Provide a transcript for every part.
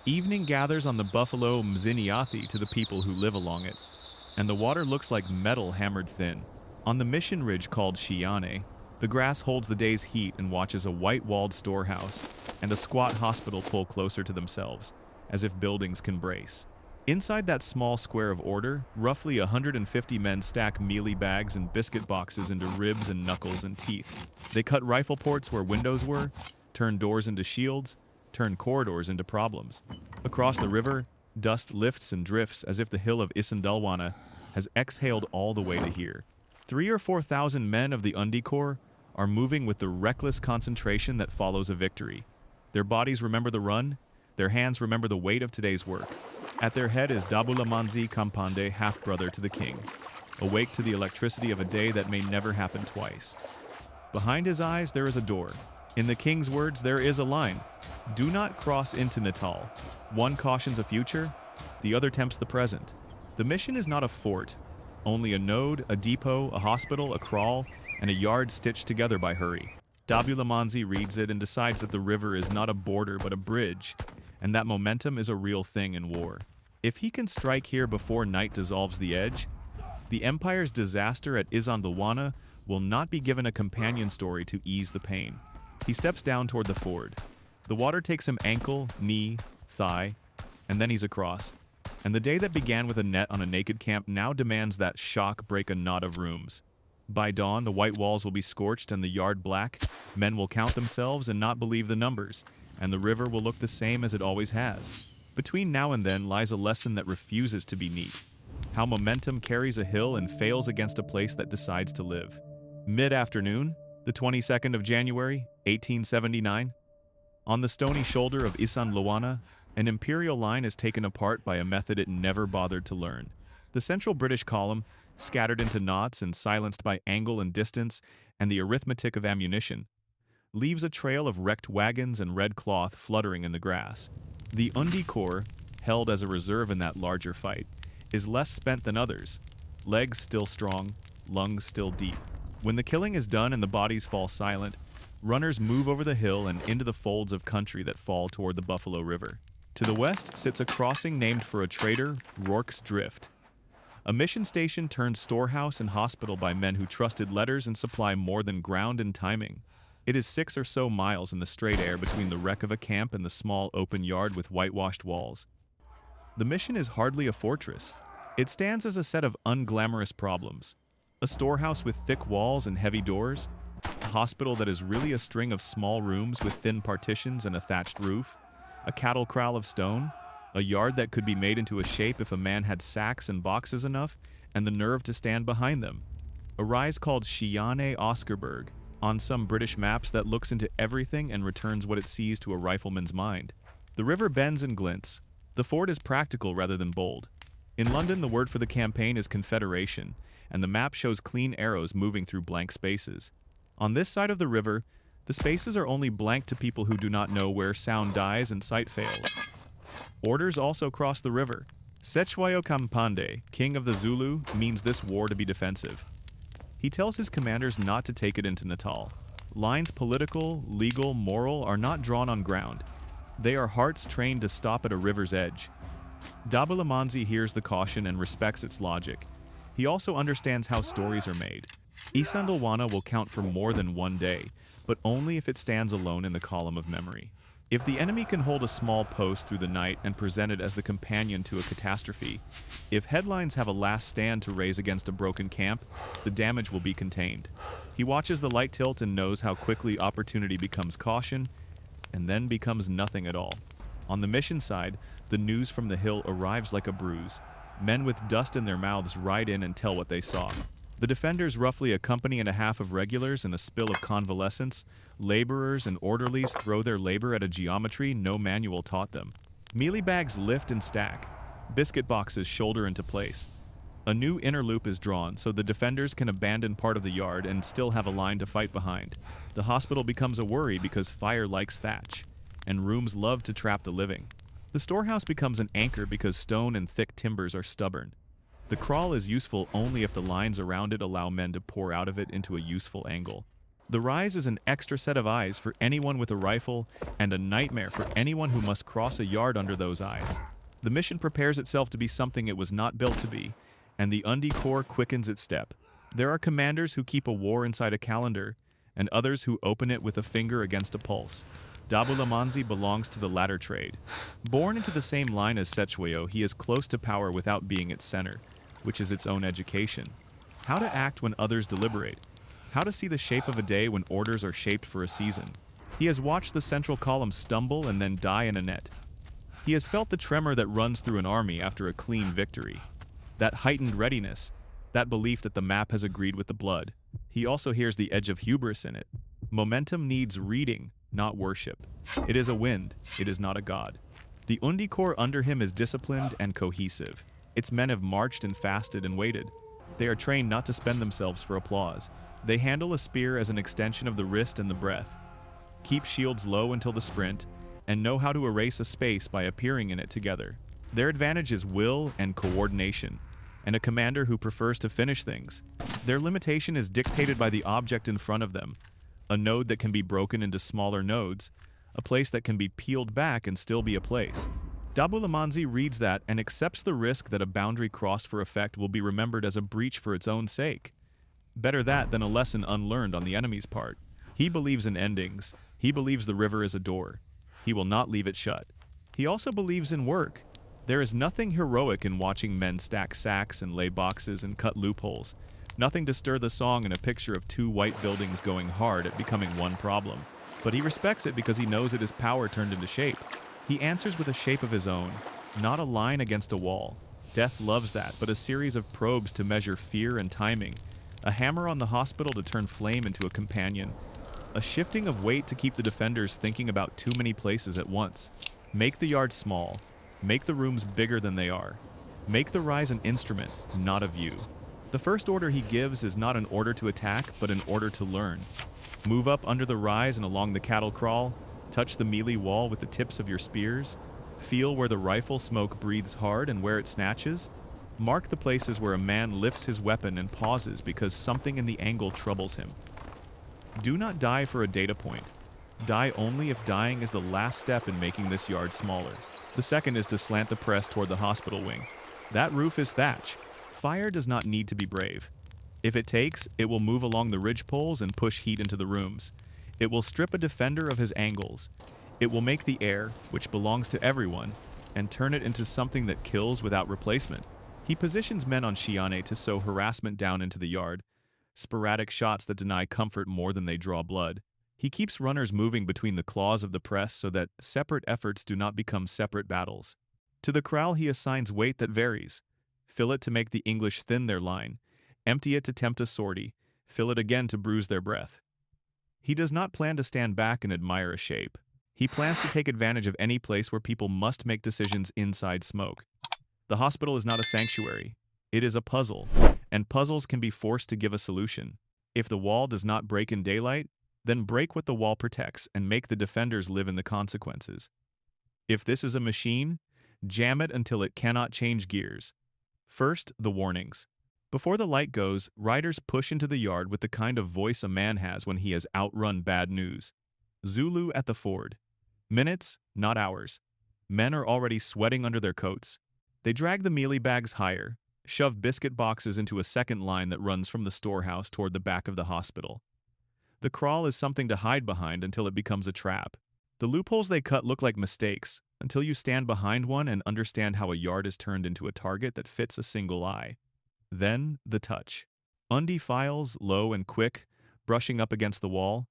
Evening gathers on the Buffalo Mziniathi to the people who live along it, and the water looks like metal hammered thin. On the mission ridge called Shiane, the grass holds the day's heat and watches a white-walled storehouse and a squat hospital pull closer to themselves, as if buildings can brace. Inside that small square of order, roughly 150 men stack mealie bags and biscuit boxes into ribs and knuckles and teeth. They cut rifle ports where windows were, turn doors into shields, turn corridors into problems. Across the river, dust lifts and drifts as if the hill of Isandlwana has exhaled all the way to here. 3,000 or 4,000 men of the Undi Corps are moving with the reckless concentration that follows a victory. Their bodies remember the run, their hands remember the weight of today's work. At their head is Dabulamanzi kaMpande, half-brother to the king, awake to the electricity of a day that may never happen twice. Behind his eyes there is a door. In the king's words, there is a line. Do not cross into Natal. One cautions a future, the other tempts the present. The mission is not a fort, only a node, a depot, a hospital, a kraal, and a yard stitched together by hurry. Dabulamanzi reads it and decides that the river is not a border but a bridge, and that momentum is a real thing in war. If he can strike here before night dissolves the edge, the Empire's disaster at Isandlwana will not be given a companion story to ease the pain. He steps down toward the ford. The water takes him ankle, knee, thigh, and then he's across. And the day that began with a net on a naked camp now demands that shock break a knot of rooms. By dawn, the white walls will be scorched and the yard black. Men will count themselves and not believe the numbers, and the river will look the same as it always has. Between now and then lies a lesson that refuses to be neat. How momentum carries a hill and fails against a place that decides to live. Mid-afternoon, the 22nd of January, 1879, on the stony shoulder of Isandlwana, an imperial line is taken apart by a method it never bothered to learn. The central British column, scattered into knots and silenced by angle and distance and the arithmetic of ammunition, leaves a trail of wrecked wagons and red cloth fluttering in the grass. The Undi Corps, held as a reserve in that larger fight, is less spent than others, legs still strong, lungs still deep. When the killing is done and the bodies fall silent, runners move over the hill and into the folds of country that fall toward the Buffalo River. To the west sits a crossing named for a trader, Rorke's Drift. A mission station turned storehouse and hospital by men who trusted letters and supply more than ground and timing. It is 6 or so miles in the straight air between the wreck of a camp and the small open yard with whitewashed walls. The mission is hardly a fortress. It stands as a set of unglamorous problems. A storehouse with thick walls and heavy doors, a hospital that is really a string of small rooms with thin partitions and a thatched roof, a cattle kraal of stone, a yard that could be made into a shape if a man had sacks and boxes enough and the nerve to stand behind them, a rise called Shiane Oscarburg on some British maps that looks into everything and returns what it sees to a rifleman's mind. The river bends and glints. The fort is practical rather than bold. In London, the word for the campaign is Confederation, and the map shows clean arrows moving through blank spaces. On this side of the river, the spaces are only blank to people who do not know where sound dies and sight fails. Orders also cross the river. Undi kaMpande, king of the Zulu, means this war to be defensive. He tells his commanders not to take it into Natal. Lines political, legal, moral are not drawn on ground. They are hearts trained to stop at a river's edge. Dabulamanzi hears the caution and respects its logic. He also understands how stories are made. Isandlwana will count for more than one day, but only if it stands alone in the column of memory. If the enemy can hold a small post through the night and present it as the companion to a catastrophe, if headlines have a last stand to raise against a broken camp, the damage will be contained. He watches the light tilt and knows how quickly opportunity becomes caution, and then becomes nothing at all. On the mission side, the news from the hill arrives like a bruise. Men with dust in their mouths ride in and tell what they saw. The defenders, roughly a company and a half of regulars and a spill of convalescents, laborers and orderlies throw their labor at a geometry no manual taught them. Mealie bags lift and stack. Biscuit boxes shoulder into place. A new inner loop is drawn so the defenders can abandon part of the yard and still have a line to fight behind. The hospital becomes a worry because fire likes thatch, and rooms love to trap the living. The storehouse becomes an anchor because stone and thick timbers are stubborn. The kraal is useful only if the lines around it allow men to pour out of it into a useful angle. The rise is an extra set of eyes for anyone with a rifle and a nightmare for anyone who must cross a yard under those eyes. The mission prepares itself to be something it was not built to be, and the Undi Corps quickens its step. There are commanders who keep a war inside a calendar, and others who open it with a finger against a pulse. Dabulamanzi belongs to the latter trade. Born into the same line as Sechwayo, he is close to power without being its center, which is its own education. How to act when others deliberate. How to see the shape of a day when orders are shaped for a season. He has watched the central column stumble and then die in a net. He has felt the tremor that runs through an army after a clean victory. That heightened readiness, that belief that the map has agreed with the blood. He also hears the edge of hubris in it. Momentum needs reading, not worship. It is a wind, it is not a god. The Undi Corps under him is disciplined and cohesive. Its men have marched and fasted and waited. They are trained not to spend themselves for applause. They handle a spear as an extension of the wrist and the breath, keep shields low until the sprint, and know how to erase a space by appearing in it together. Their advantage is will and coordination, and a commander who prefers to finish things. Their limitation is dictated by the object in front of them, a node that can be broken into smaller nodes, a place that can be peeled back and still be a place. Dabulamanzi reads that and accepts the risk that a boundary crossed for effect will be remembered as a breach for its own sake. Better that than a lesson unlearned on the enemy's part. He believes in endings. He believes the river is a door. He will not leave it shut. He also believes in work. There is nothing heroic in watching men stack sacks and lay boxes and cut loopholes. Nothing to stir the song in a picture of two white buildings going hard at becoming one problem. But he respects it because he knows it is power turned into shape. He answers with a shape of his own, not a line against a wall. Death loves that, but a series of probes to measure fear and timing. A hammer on the hospital to turn flame into a companion. A shifting of weight to keep the defenders thinking about too many places at once. Make the yard small. Make the rooms bigger than they are. Make the rise an instrument, not a view. The first order he gives is not an order to attack, but an order to learn. Move up under the rise and along the cattle crawl. Touch the melee wall with the tips of your spears. Feel where the rifle smoke breathes hard and where it snatches. Mark the places where a man lifts his weapon and pauses because something in the angle troubles him. Do not die for a data point. Die only if dying is the last step in making this yard smaller. The second is to slant the press toward the hospital wing. That roof is thatch. Fire does not need to be brave. If it takes, it will move along the ridgepoles and push heat into the rooms. It will strip a defender of his angles. It will make the air, which belongs to everyone, and turn it into something that kills without replacement. He positions men on Shiane to sow harassment down into the yard, sporadic shots that deny comfort more than they draw blood. He keeps runners moving between the claws of the press so that separate efforts do not become separate battles. To the corral he assigns weight that varies. Fill it to make the English thin their line, empty it to tempt a sortie, fill it again to bruise their breath. He does not plan to stand back and admire a shape. He plans to take advantage of any place where people must make decisions inside smoke. The hospital is not a sanctuary. It is a puzzle, and puzzles can be forced to give a solution. If the wall does not break in daylight, then break what the wall protects and make the defenders live in the consequences. If this is a machine, jam it until it cannot change gears. First, the warnings. Before the light goes, riders push into the yard with the kind of voice a man has when he has outrun bad news. Zulu at the ford. Minutes, not hours. Men are already sweating under their coats. They drag the mealie bags higher, shove biscuit boxes into a second line that runs from the storehouse toward the back of the hospital. The crawl is something to hide behind until it becomes a trap. The loopholes they cut look like mistakes until you stand behind one and understand how a yard is turned into a target that fits a single eye. Then, the touch. Undi files, low and quick, brushing up against the wall,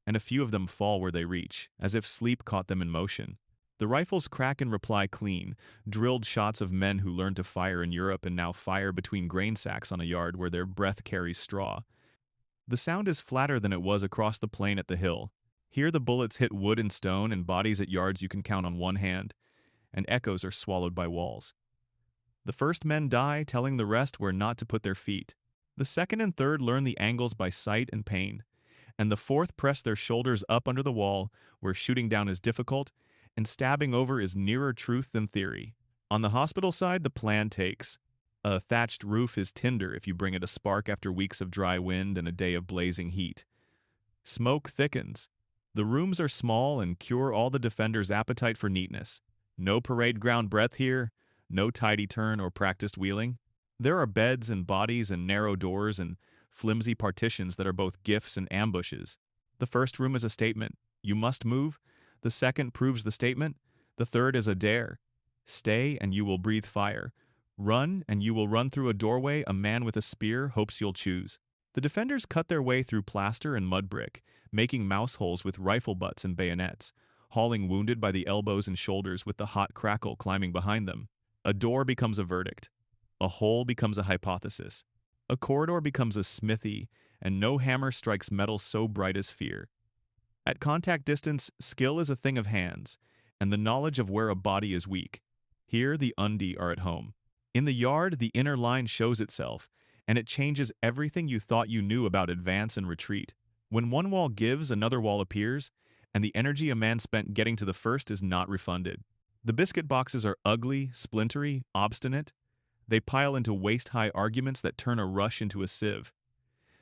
and a few of them fall where they reach, as if sleep caught them in motion. The rifles crack and reply clean, drilled shots of men who learned to fire in Europe and now fire between grain sacks on a yard where their breath carries straw. The sound is flatter than it was across the plain at the hill. Here the bullets hit wood and stone and bodies at yards you can count on one hand, and echoes are swallowed by walls. The first men die, telling the rest where not to put their feet. The second and third learn the angles by sight and pain, and the fourth press their shoulders up under the wall, where shooting down is difficult, and stabbing over is nearer truth than theory. On the hospital side, the plan takes. A thatched roof is tinder if you bring it a spark after weeks of dry wind and a day of blazing heat. Smoke thickens. The rooms are small and cure all the defenders' appetite for neatness. No parade ground breath here, no tidy turn or practiced wheeling. There are beds and bodies and narrow doors and flimsy partitions that are both gifts and ambushes. The first room is a statement. You must move. The second proves the statement. The third is a dare. Stay and you will breathe fire. Run and you will run through a doorway a man with a spear hopes you'll choose. The defenders cut their way through plaster and mud brick, making mouse holes with rifle butts and bayonets, hauling wounded by the elbows and shoulders with the hot crackle climbing behind them. A door becomes a verdict. A hole becomes a hypothesis. A corridor becomes a smithy, and no hammer strikes metal so bright as fear. At contact distance, skill is a thing of hands, and the knowledge of where a body is weak. Here, the Undi are at home. In the yard, the inner line shows itself, and it changes everything you thought you knew about advance and retreat. When one wall gives, another wall appears, and the energy a man spent getting to the first is not refunded. The biscuit boxes are ugly, splintery, obstinate. They pile into waist-high arguments that turn a rush into a sieve.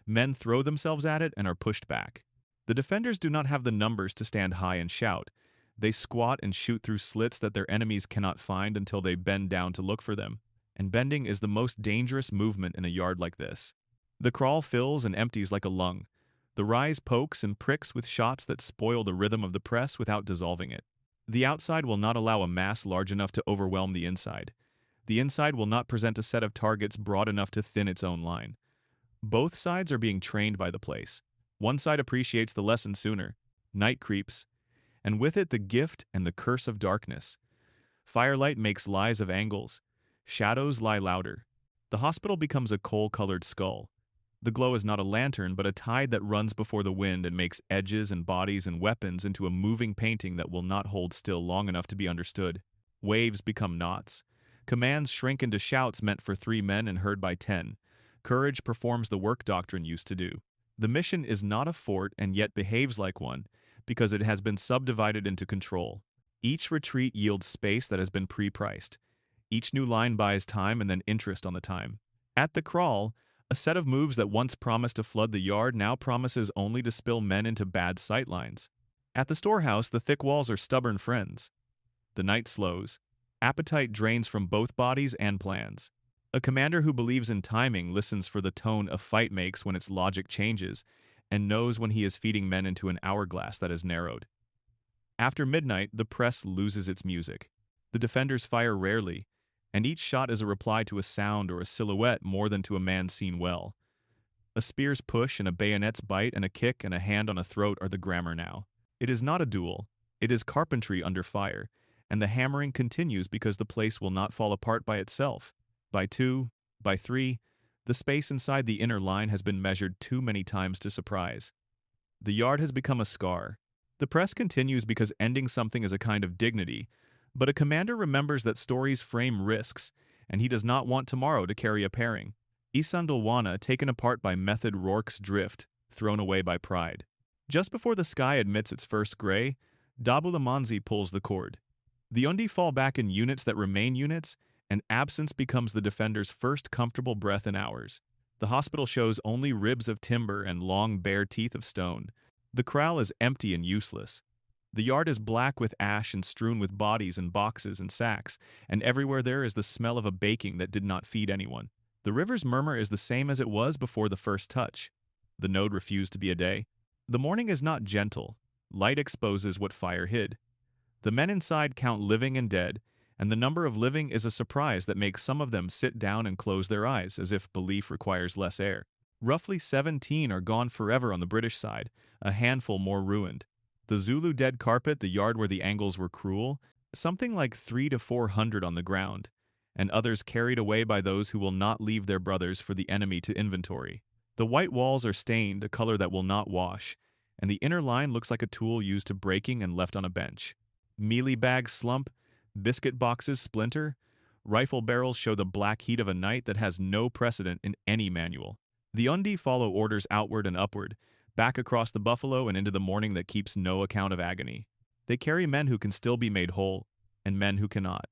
Men throw themselves at it and are pushed back. The defenders do not have the numbers to stand high and shout. They squat and shoot through slits that their enemies cannot find until they bend down to look for them. And bending is the most dangerous movement in a yard like this. The crawl fills and empties like a lung. The rise pokes and pricks with shots that spoil the rhythm of the press without dissolving it. The outside will not allow a mass large enough to overwhelm the inside. The inside will not present a set of targets broad enough to thin its own line. Both sides are being trained by the place. One side appreciates the lesson sooner. Night creeps, and with it the gift and the curse of darkness. Firelight makes lies of angles. Shadows lie louder. The hospital becomes a coal-colored skull. The glow is not a lantern, but a tide that runs before the wind and makes edges and bodies and weapons into a moving painting that will not hold still long enough to be understood. Waves become knots. Commands shrink into shouts meant for 3 men and heard by 10. Courage performs the work doctrine used to do. The mission is not a fort and yet behaves like one, because it has been subdivided into control. Each retreat yields space that has been pre-priced. Each new line buys time and then interest on the time. At the crawl, a set of moves that once promised to flood the yard now promises only to spill men into bad sight lines. At the storehouse, the thick walls are stubborn friends. The night slows. Appetite drains from both bodies and plans. A commander who believes in timing listens for the tone a fight makes when its logic changes, and knows when he is feeding men into an hourglass that is narrowed. After midnight, the press loses its music. The defenders fire rarely, and each shot is a reply to a sound or a silhouette more than to a man seen well. A spear's push and a bayonet's bite and a kick and a hand on a throat are the grammar now. It is not a duel. It is carpentry under fire, and the hammering continues because the place will not fall apart by itself. By 2, by 3, the space inside the inner line has been measured too many times to surprise. The yard has become a scar. The press continues because ending something is a kind of dignity, but a commander remembers that stories frame risks, and he does not want tomorrow to carry a pairing. Isandlwana taken apart by method Rorke's drift, thrown away by pride. Just before the sky admits its first gray, Dabulamanzi pulls the cord. The Undi fall back in units that remain units, and absence becomes the defender's first comfortable breath in hours. The hospital shows only ribs of timber and long bare teeth of stone. The corral is empty and useless. The yard is black with ash and strewn with bodies and boxes and sacks, and everywhere there is the smell of a baking that did not feed anyone. The river's murmur is the same as it was before the first touch. The node refused to be a day. The morning is not gentle. Light exposes what fire hid. The men inside count living and dead, and the number of living is a surprise that makes some of them sit down and close their eyes, as if belief requires less air. Roughly 17 are gone forever on the British side, a handful more ruined. The Zulu dead carpet, the yard where the Angles were cruel, something like 300 to 400 on the ground, and others carried away by those who will not leave their brothers for the enemy to inventory. The white walls are stained, a color that will not wash, and the inner line looks like a tool used to breaking and left on a bench. Mealie bags slump, biscuit boxes splinter, rifle barrels show the black heat of a night that has no precedent in any manual. The Undi follow orders outward and upward, back across the buffalo and into the morning that keeps no account of agony. They carry men who can still be made whole, and men who cannot.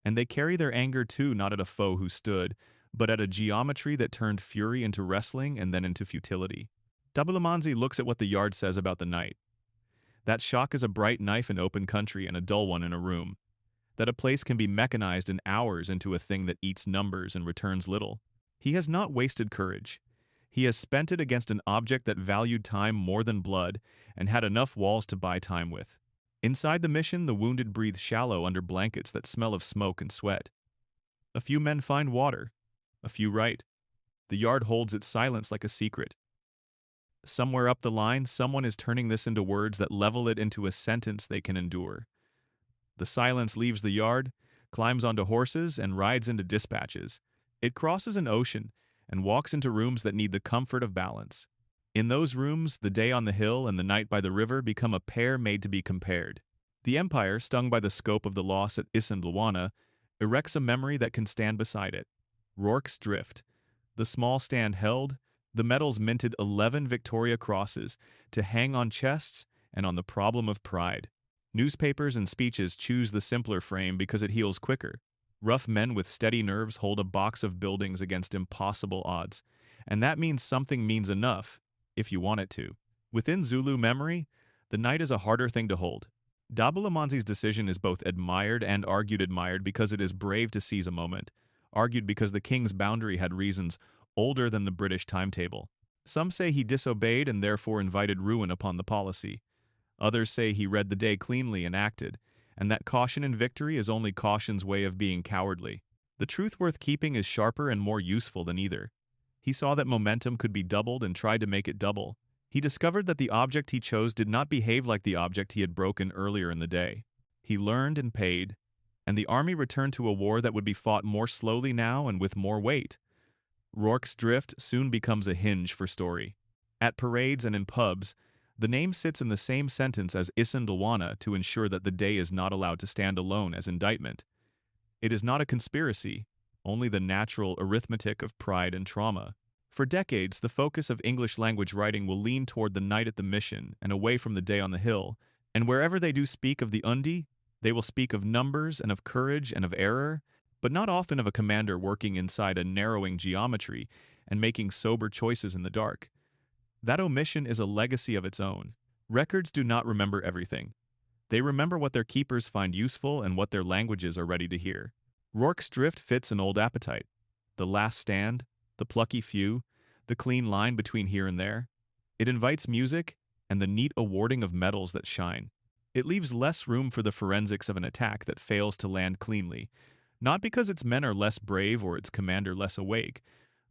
And they carry their anger too, not at a foe who stood, but at a geometry that turned fury into wrestling and then into futility. Dabulamanzi looks at what the yard says about the night. That shock is a bright knife in open country and a dull one in a room. That a place can be mechanized in hours into a thing that eats numbers and returns little. He has not wasted courage. He has spent it against an object that valued time more than blood and had enough walls to buy time with. Inside the mission, the wounded breathe shallow under blankets that smell of smoke and sweat. A few men find water. A few write. The yard holds its silence like a secret. Somewhere up the line, someone is turning this into words that level it into a sentence they can endure. The silence leaves the yard, climbs onto horses, and rides into dispatches. It crosses an ocean and walks into rooms that need the comfort of balance. In those rooms, the day on the hill and the night by the river become a pair made to be compared. The Empire, stung by the scope of the loss at Isandlwana, erects a memory that can stand beside it. Rorke's Drift. The small stand held, the medals minted 11 Victoria Crosses to hang on chests and on the problem of pride. Newspapers and speeches choose the simpler frame because it heals quicker. Rough men with steady nerves hold a box of buildings against impossible odds, and that means something means enough, if you want it to. Within Zulu memory, the night is a harder thing to hold. Dabulamanzi's decision is both admired and argued admired because it is brave to seize a moment, argued because the king's boundary had reasons older than the British timetable. Some say he disobeyed and therefore invited ruin upon the policy. Others say he read the day cleanly and acted, and that caution in victory is only caution's way of being cowardly. The truth worth keeping is sharper and more useful than either. He saw that momentum could be doubled and tried to make it double. He discovered that the object he chose did not behave like the object he had broken earlier in the day. He learned and paid, and the army returned to a war that would be fought more slowly now and with more weight. Rorke's Drift soon becomes a hinge for story. At parades and in pubs, the name sits in the same sentence as Isandlwana to ensure that the day is not allowed to stand alone as indictment. It is not a conspiracy, only the natural arithmetic of pride and trauma. For decades, the focus of English-language writing will lean toward the night at the mission and away from the day on the hill, and wherever they do speak of the Undi, they will speak of numbers and of courage and of error, but not often of a commander working inside a narrowing geometry and making sober choices in the dark. That omission is a legacy of its own. Records do not remember everything. They remember what their keepers find useful and what their languages are ready to hear. Rorke's Drift fits an old appetite. The last stand, the plucky few, the clean line between here and there. It invites music and the neat awarding of medals that shine. It leaves less room for the forensics of an attack that fails to land cleanly, not because its men are less brave or its commander less awake,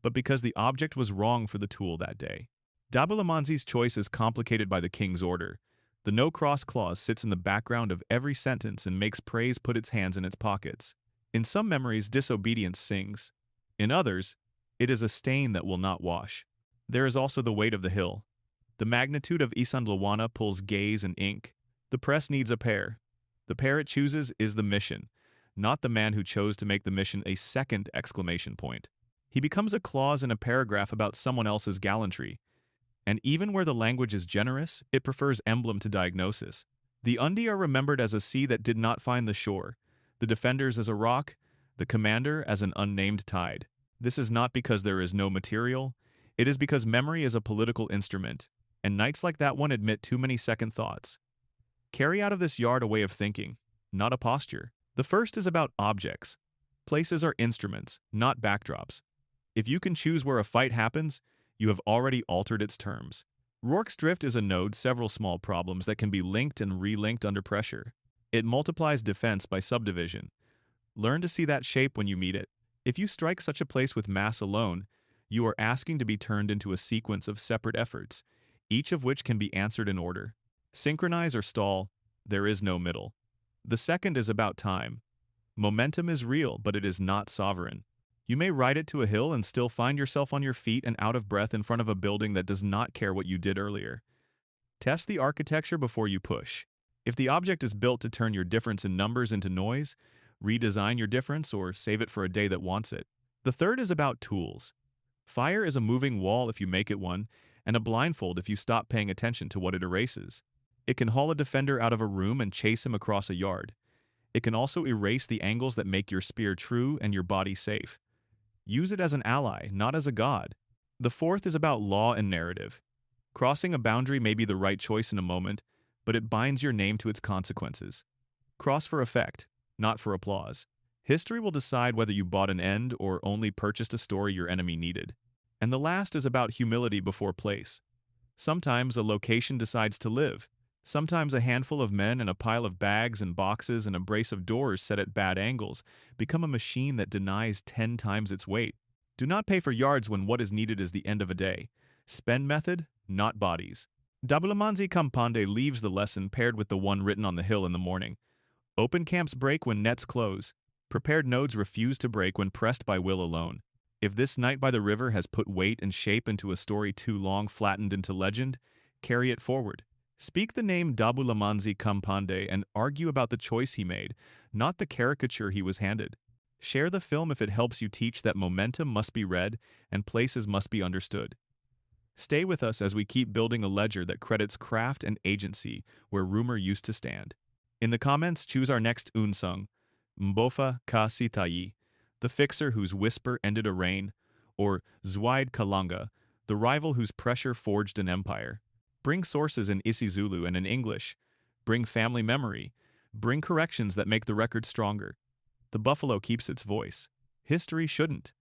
but because the object was wrong for the tool that day. Dabulamanzi's choice is complicated by the king's order. The no-cross clause sits in the background of every sentence and makes praise put its hands in its pockets. In some memories, disobedience sings. In others, it is a stain that will not wash. There is also the weight of the hill. The magnitude of Isandlwana pulls gaze and ink. The press needs a pair. The pair it chooses is the mission, not the man who chose to make the mission a second exclamation point. He becomes a clause in a paragraph about someone else's gallantry. And even where the language is generous, it prefers emblem to diagnosis. The Undi are remembered as a sea that did not find the shore, the defenders as a rock, the commander as an unnamed tide. This is not because there is no material, it is because memory is a political instrument, and nights like that one admit too many second thoughts. Carry out of this yard a way of thinking, not a posture. The first is about objects. Places are instruments, not backdrops. If you can choose where a fight happens, you have already altered its terms. Rorke's Drift is a node several small problems that can be linked and relinked under pressure. It multiplies defense by subdivision. Learn to see that shape when you meet it. If you strike such a place with mass alone, you are asking to be turned into a sequence of separate efforts, each of which can be answered in order. Synchronize or stall, there is no middle. The second is about time. Momentum is real, but it is not sovereign. You may ride it to a hill and still find yourself on your feet and out of breath in front of a building that does not care what you did earlier. Test the architecture before you push. If the object is built to turn your difference in numbers into noise, redesign your difference or save it for a day that wants it. The third is about tools. Fire is a moving wall if you make it one, and a blindfold if you stop paying attention to what it erases. It can haul a defender out of a room and chase him across a yard. It can also erase the angles that make your spear true and your body safe. Use it as an ally, not as a god. The fourth is about law and narrative. Crossing a boundary may be the right choice in a moment, but it binds your name to its consequences. Cross for effect, not for applause. History will decide whether you bought an end or only purchased a story your enemy needed. And the last is about humility before place. Sometimes a location decides to live. Sometimes a handful of men and a pile of bags and boxes and a brace of doors set at bad angles become a machine that denies 10 times its weight. Do not pay for yards when what is needed is the end of a day. Spend method, not bodies. Dabulamanzi kaMpande leaves the lesson paired with the one written on the hill in the morning. Open camps break when nets close. Prepared nodes refuse to break when pressed by will alone. If this night by the river has put weight and shape into a story too long flattened into legend, carry it forward. Speak the name Dabulamanzi kaMpande and argue about the choice he made, not the caricature he was handed. Share the film if it helps you teach that momentum must be read and places must be understood. Stay with us as we keep building a ledger that credits craft and agency where rumor used to stand. In the comments, choose our next UNSUNG, Mbofa ka Sitayi, the fixer whose whisper ended a reign, or Zwide Kalanga, the rival whose pressure forged an empire. Bring sources in isiZulu and in English. Bring family memory. Bring corrections that make the record stronger. The buffalo keeps its voice. History shouldn't.